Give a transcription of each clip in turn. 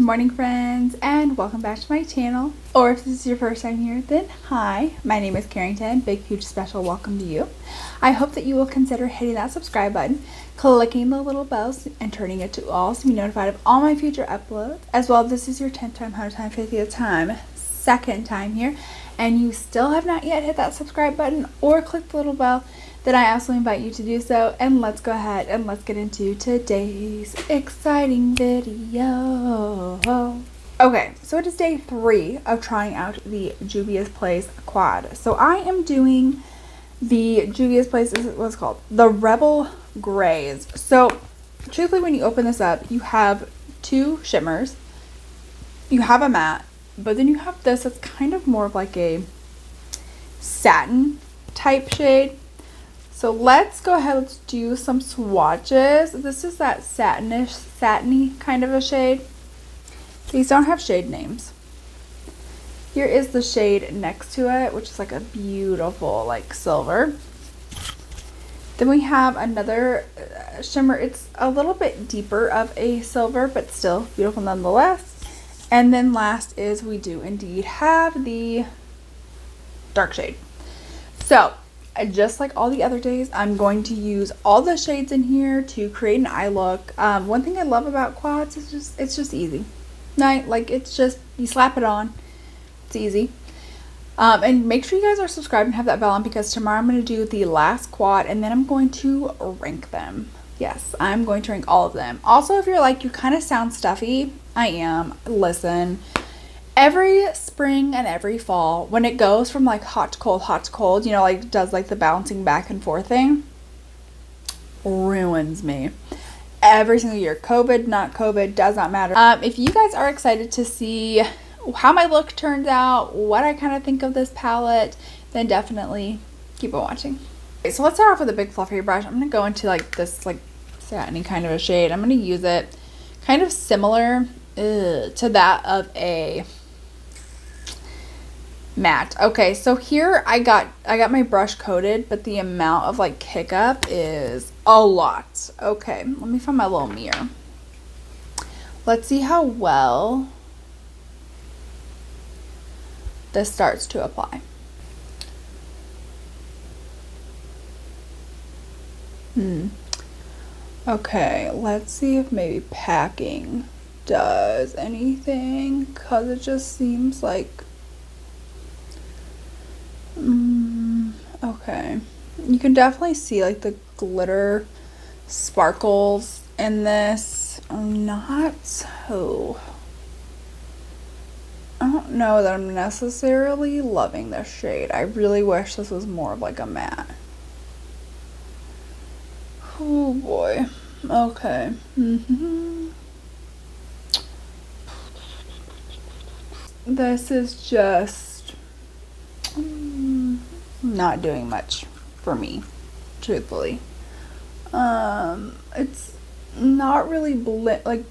morning, friends, and welcome back to my channel. Or if this is your first time here, then hi, my name is Carrington. Big, huge, special welcome to you. I hope that you will consider hitting that subscribe button, clicking the little bells, and turning it to all to be notified of all my future uploads. As well, if this is your 10th time, 100th time, 50th time, second time here, and you still have not yet hit that subscribe button or click the little bell, then I absolutely invite you to do so. And let's go ahead and let's get into today's exciting video. Okay, so it is day 3 of trying out the Juvias Place quad. So I am doing the Juvias Place, this is what's called the Rebel Grays. So truthfully, when you open this up, you have 2 shimmers, you have a matte, but then you have this that's kind of more of like a satin type shade. So let's go ahead, let's do some swatches. This is that satinish, satiny kind of a shade. These don't have shade names. Here is the shade next to it, which is like a beautiful like silver. Then we have another shimmer. It's a little bit deeper of a silver, but still beautiful nonetheless. And then last is we do indeed have the dark shade. So just like all the other days, I'm going to use all the shades in here to create an eye look. One thing I love about quads is it's just easy. Like it's just, you slap it on, it's easy. And make sure you guys are subscribed and have that bell on, because tomorrow I'm going to do the last quad and then I'm going to rank them. Yes, I'm going to rank all of them. Also, if you're like, you kind of sound stuffy, I am. Listen, every spring and every fall, when it goes from like hot to cold, you know, like does like the bouncing back and forth thing, ruins me. Every single year, COVID, not COVID, does not matter. If you guys are excited to see how my look turns out, what I kind of think of this palette, then definitely keep on watching. Okay, so let's start off with a big fluffy brush. I'm going to go into like this like satiny kind of a shade. I'm going to use it kind of similar to that of a matte. Okay, so here I got my brush coated, but the amount of like kick up is a lot. Okay, let me find my little mirror. Let's see how well this starts to apply. Okay, let's see if maybe packing does anything, because it just seems like okay, you can definitely see like the glitter sparkles in this. I'm not so, I don't know that I'm necessarily loving this shade. I really wish this was more of like a matte. Oh boy. Okay. This is just not doing much for me, truthfully. It's not really like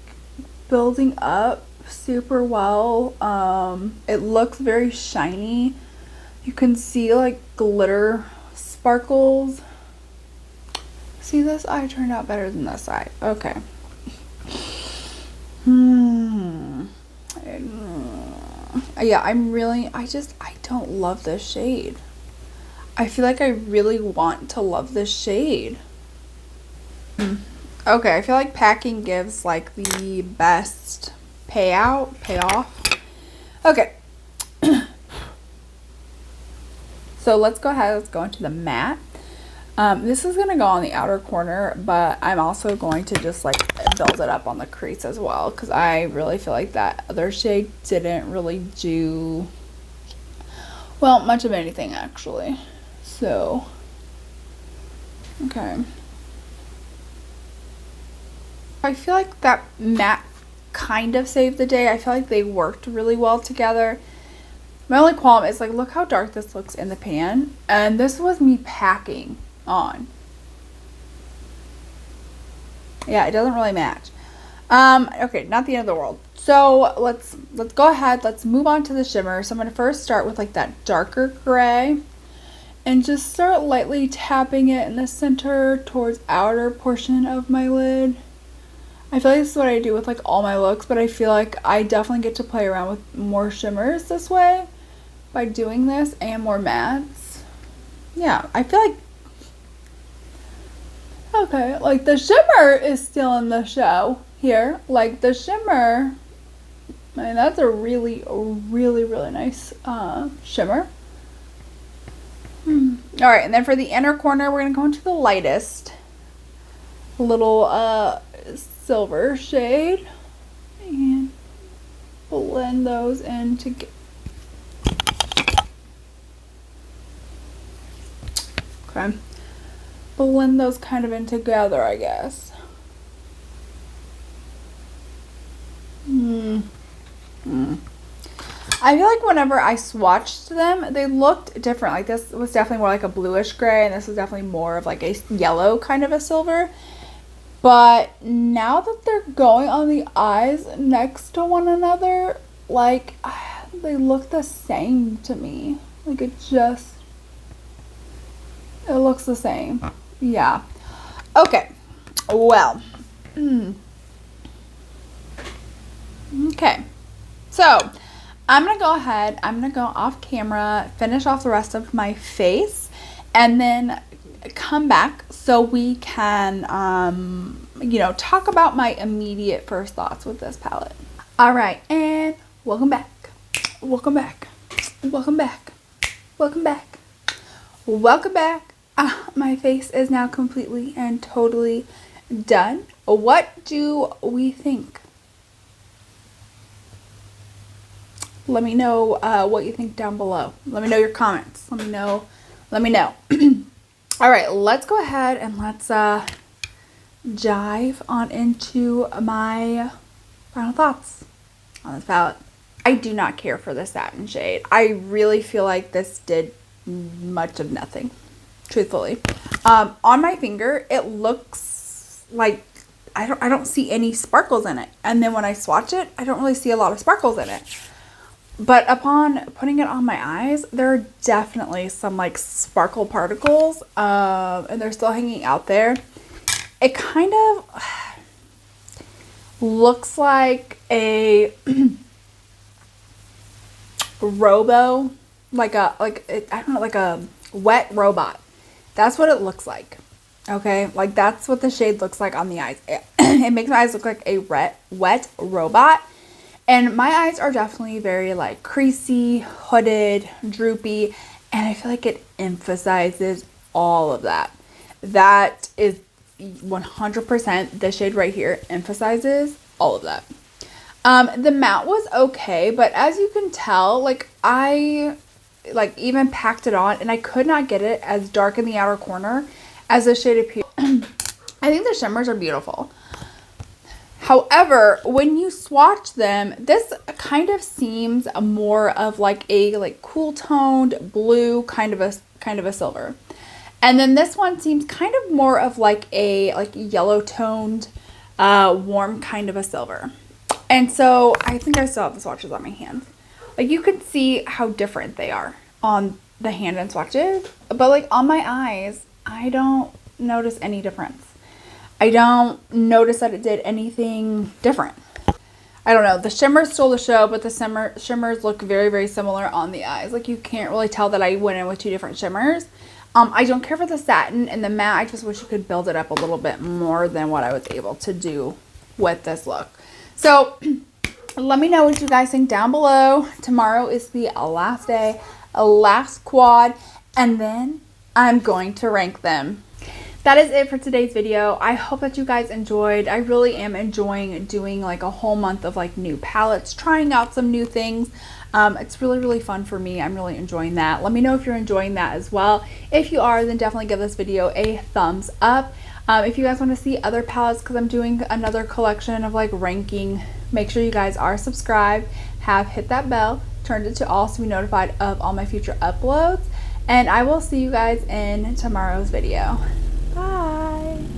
building up super well. It looks very shiny. You can see like glitter sparkles. See, this eye turned out better than this eye. Okay. Yeah, I don't love this shade. I feel like I really want to love this shade. Okay, I feel like packing gives like the best payoff. Okay. So let's go ahead, let's go into the matte. This is going to go on the outer corner, but I'm also going to just like build it up on the crease as well, because I really feel like that other shade didn't really do, well, much of anything actually. So, okay. I feel like that matte kind of saved the day. I feel like they worked really well together. My only qualm is like, look how dark this looks in the pan, and this was me packing on. Yeah, it doesn't really match. Okay, not the end of the world. So let's go ahead, let's move on to the shimmer. So I'm going to first start with like that darker gray and just start lightly tapping it in the center towards outer portion of my lid. I feel like this is what I do with like all my looks, but I feel like I definitely get to play around with more shimmers this way by doing this and more mattes. Yeah, I feel like, okay, like the shimmer is still in the show here. Like the shimmer, I mean, that's a really, really nice shimmer. All right, and then for the inner corner, we're gonna go into the lightest little silver shade and blend those in together. Okay, blend those kind of in together, I guess. I feel like whenever I swatched them, they looked different. Like this was definitely more like a bluish gray, and this was definitely more of like a yellow kind of a silver. But now that they're going on the eyes next to one another, like they look the same to me. Like it looks the same. Yeah. Okay. Well. Okay. So I'm going to go ahead, I'm going to go off camera, finish off the rest of my face, and then come back so we can, you know, talk about my immediate first thoughts with this palette. All right, and welcome back. Welcome back. Welcome back. Welcome back. Welcome back. My face is now completely and totally done. What do we think? Let me know what you think down below. Let me know your comments. Let me know. Let me know. All right, let's go ahead and let's dive on into my final thoughts on this palette. I do not care for the satin shade. I really feel like this did much of nothing, truthfully. On my finger, it looks like I don't see any sparkles in it. And then when I swatch it, I don't really see a lot of sparkles in it. But upon putting it on my eyes, there are definitely some like sparkle particles, and they're still hanging out there. It kind of looks like a robo, I don't know, like a wet robot. That's what it looks like. Okay, like that's what the shade looks like on the eyes. It makes my eyes look like a wet robot. And my eyes are definitely very like creasy, hooded, droopy, and I feel like it emphasizes all of that. That is 100%, this shade right here emphasizes all of that. The matte was okay, but as you can tell, like I even packed it on and I could not get it as dark in the outer corner as the shade appears. I think the shimmers are beautiful. However, when you swatch them, this kind of seems more of like a cool toned blue kind of a silver. And then this one seems kind of more of like a yellow toned warm kind of a silver. And so I think I still have the swatches on my hands. Like you can see how different they are on the hand and swatches, but like on my eyes, I don't notice any difference. I don't notice that it did anything different. I don't know. The shimmers stole the show, but the shimmers look very, very similar on the eyes. Like you can't really tell that I went in with two different shimmers. I don't care for the satin and the matte. I just wish you could build it up a little bit more than what I was able to do with this look. So let me know what you guys think down below. Tomorrow is the last day, last quad, and then I'm going to rank them. That is it for today's video. I hope that you guys enjoyed. I really am enjoying doing like a whole month of like new palettes, trying out some new things. It's really, really fun for me. I'm really enjoying that. Let me know if you're enjoying that as well. If you are, then definitely give this video a thumbs up. If you guys want to see other palettes, because I'm doing another collection of like ranking, make sure you guys are subscribed, have hit that bell, turned it to all so be notified of all my future uploads. And I will see you guys in tomorrow's video.